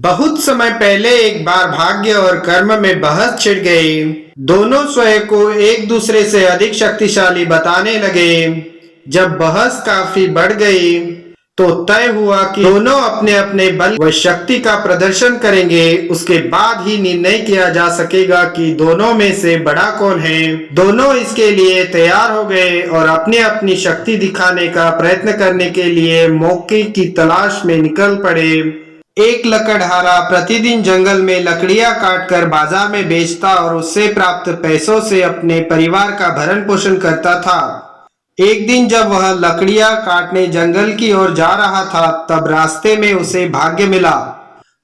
बहुत समय पहले एक बार भाग्य और कर्म में बहस छिड़ गई। दोनों स्वयं को एक दूसरे से अधिक शक्तिशाली बताने लगे। जब बहस काफी बढ़ गई तो तय हुआ कि दोनों अपने अपने बल व शक्ति का प्रदर्शन करेंगे। उसके बाद ही निर्णय किया जा सकेगा कि दोनों में से बड़ा कौन है। दोनों इसके लिए तैयार हो गए और अपनी अपनी शक्ति दिखाने का प्रयत्न करने के लिए मौके की तलाश में निकल पड़े। एक लकड़हारा प्रतिदिन जंगल में लकड़ियां काटकर बाजार में बेचता और उससे प्राप्त पैसों से अपने परिवार का भरण पोषण करता था। एक दिन जब वह लकड़ियां काटने जंगल की ओर जा रहा था, तब रास्ते में उसे भाग्य मिला।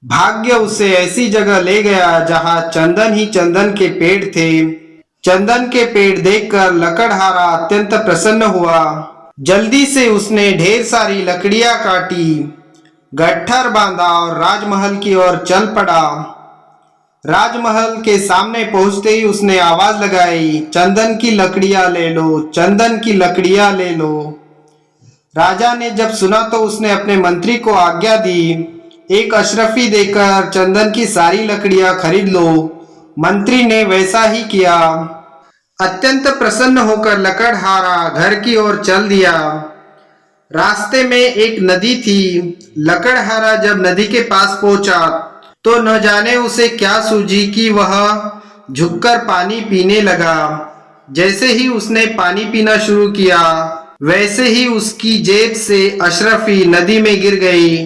भाग्य उसे ऐसी जगह ले गया जहां चंदन ही चंदन के पेड़ थे। चंदन के पेड़ देखकर लकड़हारा अत्यंत प्रसन्न हुआ। जल्दी से उसने ढेर सारी लकड़ियां काटी, गट्ठर बांधा और राजमहल की ओर चल पड़ा। राजमहल के सामने पहुंचते ही उसने आवाज लगाई, चंदन की लकड़ियां ले लो, चंदन की लकड़ियां ले लो। राजा ने जब सुना तो उसने अपने मंत्री को आज्ञा दी, एक अशरफी देकर चंदन की सारी लकड़ियां खरीद लो। मंत्री ने वैसा ही किया। अत्यंत प्रसन्न होकर लकड़हारा घर की ओर चल दिया। रास्ते में एक नदी थी। लकड़हारा जब नदी के पास पहुंचा तो न जाने उसे क्या सूझी कि वह झुककर पानी पीने लगा। जैसे ही उसने पानी पीना शुरू किया, वैसे ही उसकी जेब से अशरफी नदी में गिर गई।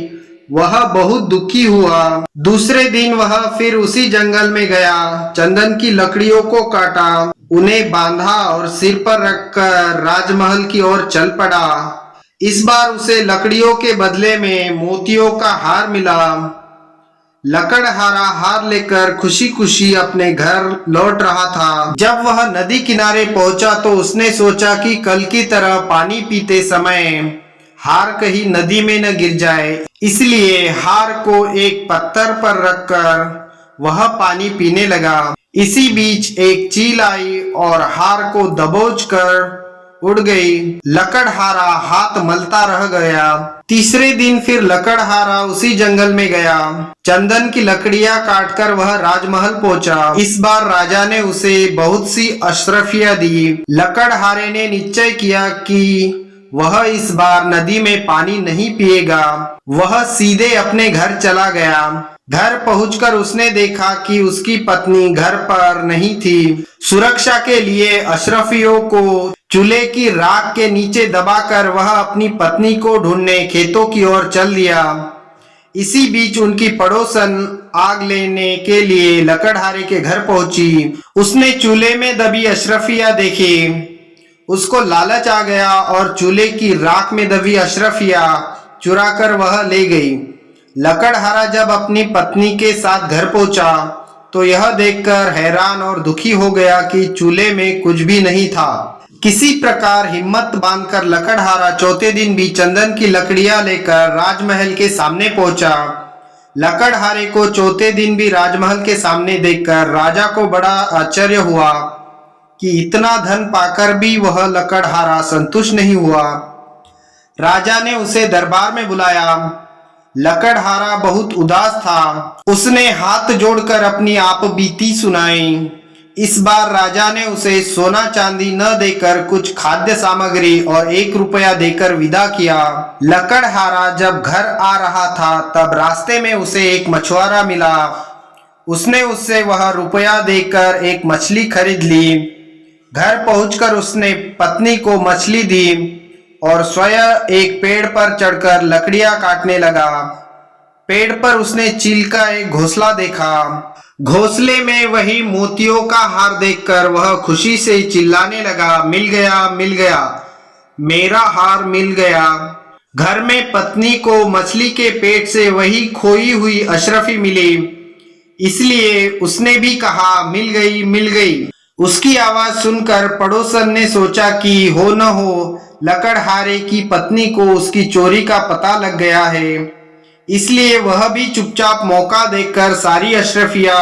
वह बहुत दुखी हुआ। दूसरे दिन वह फिर उसी जंगल में गया, चंदन की लकड़ियों को काटा, उन्हें बांधा और सिर पर रखकर राजमहल की ओर चल पड़ा। इस बार उसे लकड़ियों के बदले में मोतियों का हार मिला। लकड़हारा हार लेकर खुशी खुशी अपने घर लौट रहा था। जब वह नदी किनारे पहुंचा तो उसने सोचा कि कल की तरह पानी पीते समय हार कहीं नदी में न गिर जाए, इसलिए हार को एक पत्थर पर रखकर वह पानी पीने लगा। इसी बीच एक चील आई और हार को दबोच कर उड़ गई। लकड़हारा हाथ मलता रह गया। तीसरे दिन फिर लकड़हारा उसी जंगल में गया। चंदन की लकड़ियां काटकर वह राजमहल पहुंचा। इस बार राजा ने उसे बहुत सी अशरफियां दी। लकड़हारे ने निश्चय किया कि वह इस बार नदी में पानी नहीं पिएगा। वह सीधे अपने घर चला गया। घर पहुंचकर उसने देखा कि उसकी पत्नी घर पर नहीं थी। सुरक्षा के लिए अशरफियों को चूल्हे की राख के नीचे दबाकर वह अपनी पत्नी को ढूंढने खेतों की ओर चल दिया। इसी बीच उनकी पड़ोसन आग लेने के लिए लकड़हारे के घर पहुंची। उसने चूल्हे में दबी अशरफियां देखी। उसको लालच आ गया और चूल्हे की राख में दबी अशरफियां चुराकर वह ले गई। लकड़हारा जब अपनी पत्नी के साथ घर पहुंचा तो यह देखकर हैरान और दुखी हो गया कि चूल्हे में कुछ भी नहीं था। किसी प्रकार हिम्मत बांधकर लकड़हारा चौथे दिन भी चंदन की लकड़ियां लेकर राजमहल के सामने पहुंचा। लकड़हारे को चौथे दिन भी राजमहल के सामने देखकर राजा को बड़ा आश्चर्य हुआ कि इतना धन पाकर भी वह लकड़हारा संतुष्ट नहीं हुआ। राजा ने उसे दरबार में बुलाया। लकड़हारा बहुत उदास था। उसने हाथ जोड़कर अपनी आप बीती सुनाई। इस बार राजा ने उसे सोना चांदी न देकर कुछ खाद्य सामग्री और 1 रुपया देकर विदा किया। लकड़हारा जब घर आ रहा था तब रास्ते में उसे एक मछुआरा मिला। उसने उससे वह रुपया देकर एक मछली खरीद ली। घर पहुंचकर उसने पत्नी को मछली दी और स्वयं एक पेड़ पर चढ़कर लकड़ियां काटने लगा। पेड़ पर उसने चील का एक घोंसला देखा। घोंसले में वही मोतियों का हार देखकर वह खुशी से चिल्लाने लगा, मिल गया, मिल गया, मेरा हार मिल गया। घर में पत्नी को मछली के पेट से वही खोई हुई अशरफी मिली, इसलिए उसने भी कहा, मिल गई, मिल गई। उसकी आवाज सुनकर पड़ोसन ने सोचा कि हो न हो लकड़हारे की पत्नी को उसकी चोरी का पता लग गया है, इसलिए वह भी चुपचाप मौका देखकर सारी अशरफियां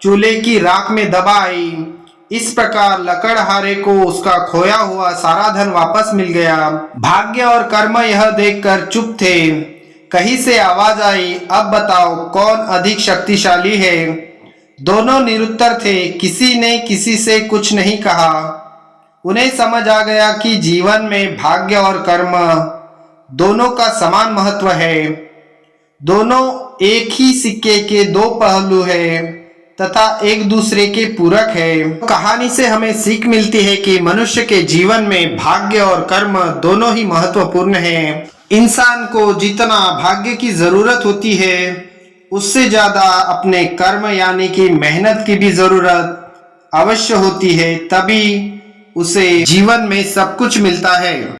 चूल्हे की राख में दबा आई। इस प्रकार लकड़हारे को उसका खोया हुआ सारा धन वापस मिल गया। भाग्य और कर्म यह देखकर चुप थे। कहीं से आवाज आई, अब बताओ कौन अधिक शक्तिशाली है। दोनों निरुत्तर थे, किसी ने किसी से कुछ नहीं कहा। उन्हें समझ आ गया कि जीवन में भाग्य और कर्म दोनों का समान महत्व है। दोनों एक ही सिक्के के दो पहलू है तथा एक दूसरे के पूरक है। कहानी से हमें सीख मिलती है कि मनुष्य के जीवन में भाग्य और कर्म दोनों ही महत्वपूर्ण हैं। इंसान को जितना भाग्य की जरूरत होती है उससे ज्यादा अपने कर्म यानी कि मेहनत की भी जरूरत अवश्य होती है, तभी उसे जीवन में सब कुछ मिलता है।